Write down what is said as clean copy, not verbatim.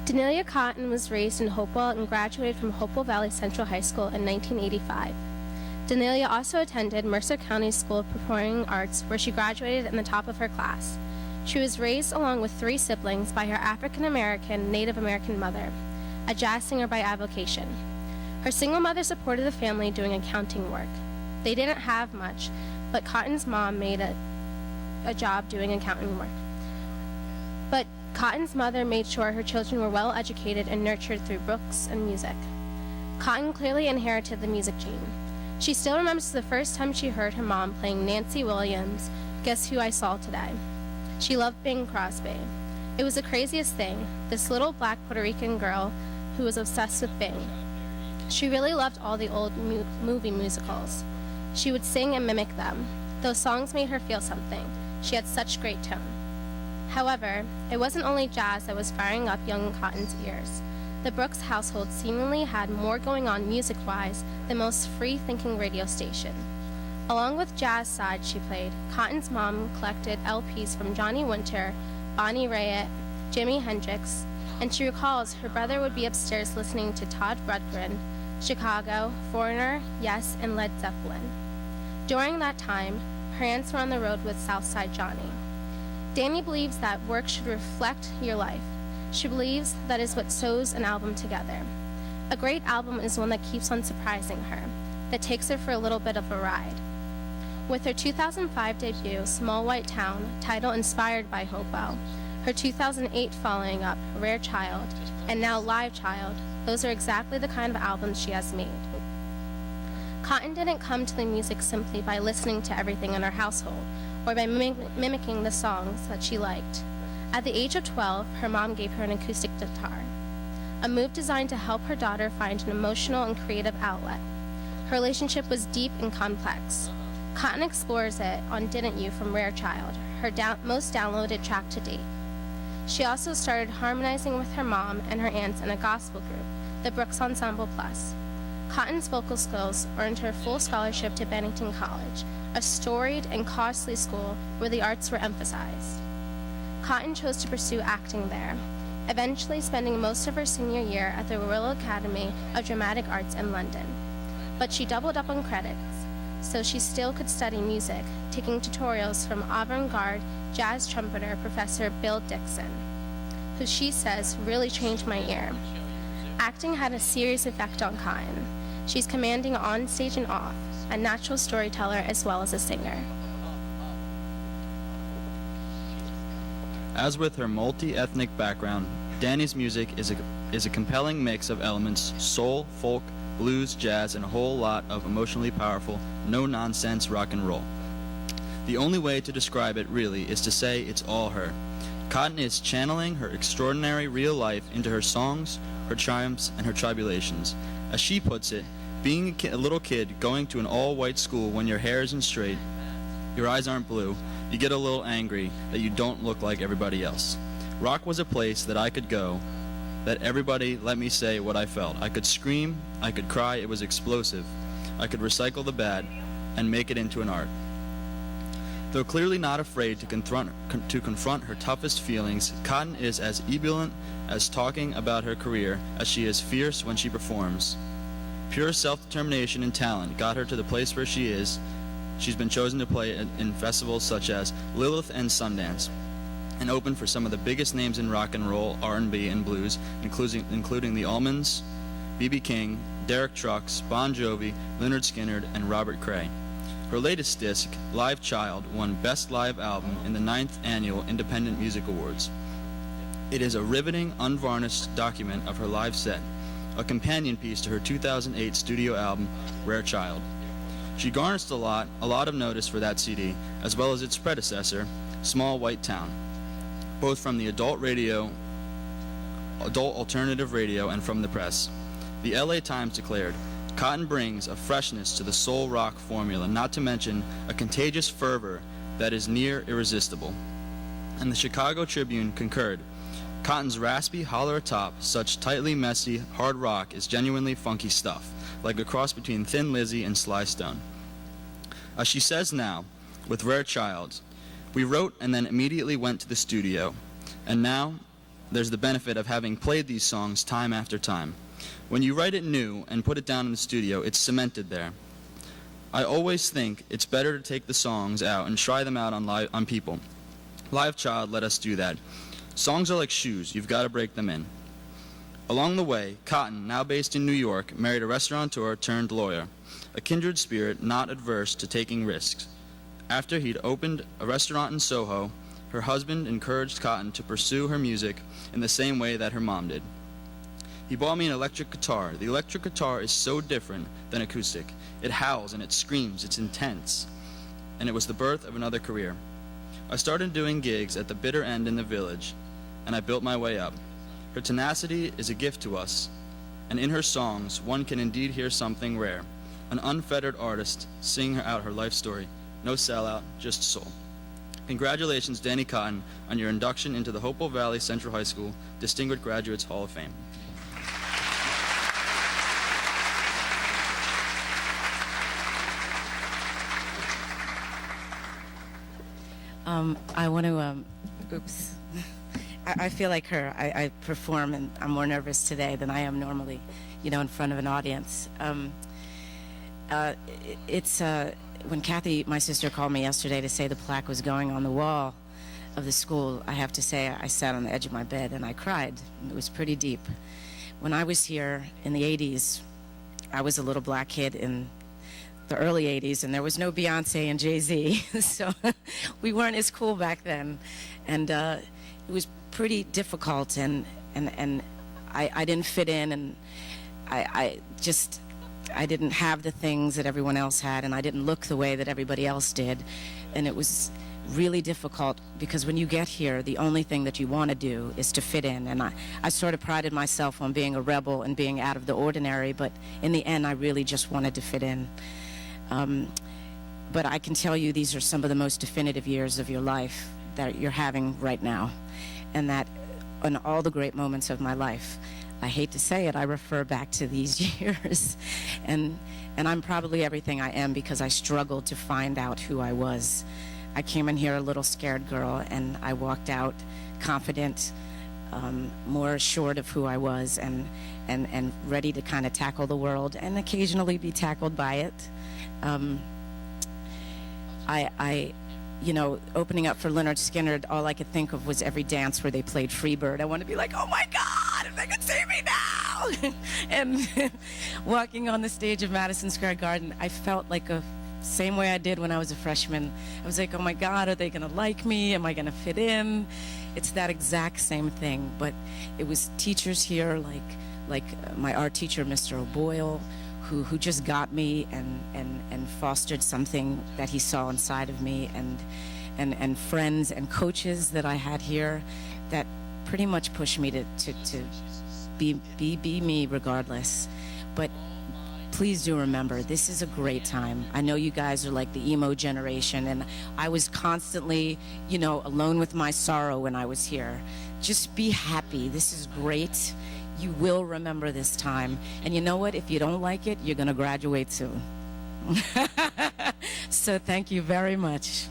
Danielia Cotton was raised in Hopewell and graduated from Hopewell Valley Central High School in 1985. Danielia also attended Mercer County School of Performing Arts, where she graduated in the top of her class. She was raised along with 3 siblings by her African-American Native American mother, a jazz singer by avocation. Her single mother supported the family doing accounting work. They didn't have much, but Cotton's mom made a job doing accounting work. But Cotton's mother made sure her children were well educated and nurtured through books and music. Cotton clearly inherited the music gene. She still remembers the first time she heard her mom playing Nancy Williams' Guess Who I Saw Today. She loved Bing Crosby. It was the craziest thing, this little black Puerto Rican girl who was obsessed with Bing. She really loved all the old movie musicals. She would sing and mimic them. Those songs made her feel something. She had such great tone. However, it wasn't only jazz that was firing up young Cotton's ears. The Brooks household seemingly had more going on music-wise than most free-thinking radio station. Along with jazz sides she played, Cotton's mom collected LPs from Johnny Winter, Bonnie Raitt, Jimi Hendrix, and she recalls her brother would be upstairs listening to Todd Rundgren, Chicago, Foreigner, Yes, and Led Zeppelin. During that time, her aunts were on the road with Southside Johnny. Danny believes that work should reflect your life. She believes that is what sews an album together. A great album is one that keeps on surprising her, that takes her for a little bit of a ride. With her 2005 debut, Small White Town, title inspired by Hopewell, her 2008 following up, Rare Child, and now Live Child, those are exactly the kind of albums she has made. Cotton didn't come to the music simply by listening to everything in her household, or by mimicking the songs that she liked. At the age of 12, her mom gave her an acoustic guitar, a move designed to help her daughter find an emotional and creative outlet. Her relationship was deep and complex. Cotton explores it on Didn't You from Rare Child, her most downloaded track to date. She also started harmonizing with her mom and her aunts in a gospel group, the Brooks Ensemble Plus. Cotton's vocal skills earned her full scholarship to Bennington College, a storied and costly school where the arts were emphasized. Cotton chose to pursue acting there, eventually spending most of her senior year at the Royal Academy of Dramatic Arts in London. But she doubled up on credits, so she still could study music, taking tutorials from avant-garde jazz trumpeter Professor Bill Dixon, who she says really changed my ear. Acting had a serious effect on Cotton. She's commanding on stage and off, a natural storyteller as well as a singer. As with her multi-ethnic background, Danny's music is a compelling mix of elements: soul, folk, blues, jazz, and a whole lot of emotionally powerful, no-nonsense rock and roll. The only way to describe it, really, is to say it's all her. Cotton is channeling her extraordinary real life into her songs, her triumphs, and her tribulations. As she puts it, being a little kid going to an all-white school when your hair isn't straight, your eyes aren't blue, you get a little angry that you don't look like everybody else. Rock was a place that I could go, that everybody let me say what I felt. I could scream, I could cry, it was explosive. I could recycle the bad and make it into an art. Though clearly not afraid to confront her toughest feelings, Cotton is as ebullient as talking about her career as she is fierce when she performs. Pure self-determination and talent got her to the place where she is. She's been chosen to play in festivals such as Lilith and Sundance, and opened for some of the biggest names in rock and roll, R&B, and blues, including the Allmans, B.B. King, Derek Trucks, Bon Jovi, Lynyrd Skynyrd, and Robert Cray. Her latest disc, Live Child, won Best Live Album in the 9th Annual Independent Music Awards. It is a riveting, unvarnished document of her live set, a companion piece to her 2008 studio album, Rare Child. She garnered a lot of notice for that CD, as well as its predecessor, Small White Town, both from the adult alternative radio, and from the press. The LA Times declared, "Cotton brings a freshness to the soul rock formula, not to mention a contagious fervor that is near irresistible." And the Chicago Tribune concurred, "Cotton's raspy, holler atop, such tightly messy, hard rock is genuinely funky stuff, like a cross between Thin Lizzy and Sly Stone." As she says now, with Rare Child, "We wrote and then immediately went to the studio, and now there's the benefit of having played these songs time after time. When you write it new and put it down in the studio, it's cemented there. I always think it's better to take the songs out and try them out on people. Live Child let us do that. Songs are like shoes, you've got to break them in. Along the way, Cotton, now based in New York, married a restaurateur turned lawyer, a kindred spirit not adverse to taking risks. After he'd opened a restaurant in Soho, her husband encouraged Cotton to pursue her music in the same way that her mom did. He bought me an electric guitar. The electric guitar is so different than acoustic. It howls and it screams, it's intense. And it was the birth of another career. I started doing gigs at the bitter end in the Village, and I built my way up. Her tenacity is a gift to us, and in her songs, one can indeed hear something rare. An unfettered artist sing out her life story. No sellout, just soul. Congratulations, Dani Cotton, on your induction into the Hopewell Valley Central High School Distinguished Graduates Hall of Fame. I want to, oops. I feel like her. I perform and I'm more nervous today than I am normally, in front of an audience. When Kathy, my sister, called me yesterday to say the plaque was going on the wall of the school, I have to say I sat on the edge of my bed and I cried. It was pretty deep. When I was here in the 80s, I was a little black kid in the early 80s, and there was no Beyonce and Jay-Z, so we weren't as cool back then. And it was pretty difficult, and I didn't fit in, and I didn't have the things that everyone else had, and I didn't look the way that everybody else did. And it was really difficult because when you get here, the only thing that you want to do is to fit in. And I sort of prided myself on being a rebel and being out of the ordinary, but in the end, I really just wanted to fit in. But I can tell you these are some of the most definitive years of your life that you're having right now, and that on all the great moments of my life, I hate to say it, I refer back to these years. And I'm probably everything I am because I struggled to find out who I was. I came in here a little scared girl, and I walked out confident, more assured of who I was, and ready to kind of tackle the world and occasionally be tackled by it. Opening up for Lynyrd Skynyrd, all I could think of was every dance where they played Freebird. I wanted to be like, oh my God, if they could see me now! And walking on the stage of Madison Square Garden, I felt like same way I did when I was a freshman. I was like, oh my God, are they gonna like me? Am I gonna fit in? It's that exact same thing, but it was teachers here like my art teacher, Mr. O'Boyle, who just got me and fostered something that he saw inside of me, and friends and coaches that I had here that pretty much pushed me to be me regardless. But please do remember, this is a great time. I know you guys are like the emo generation, and I was constantly, alone with my sorrow when I was here. Just be happy. This is great. You will remember this time. And you know what? If you don't like it, you're going to graduate soon. So thank you very much.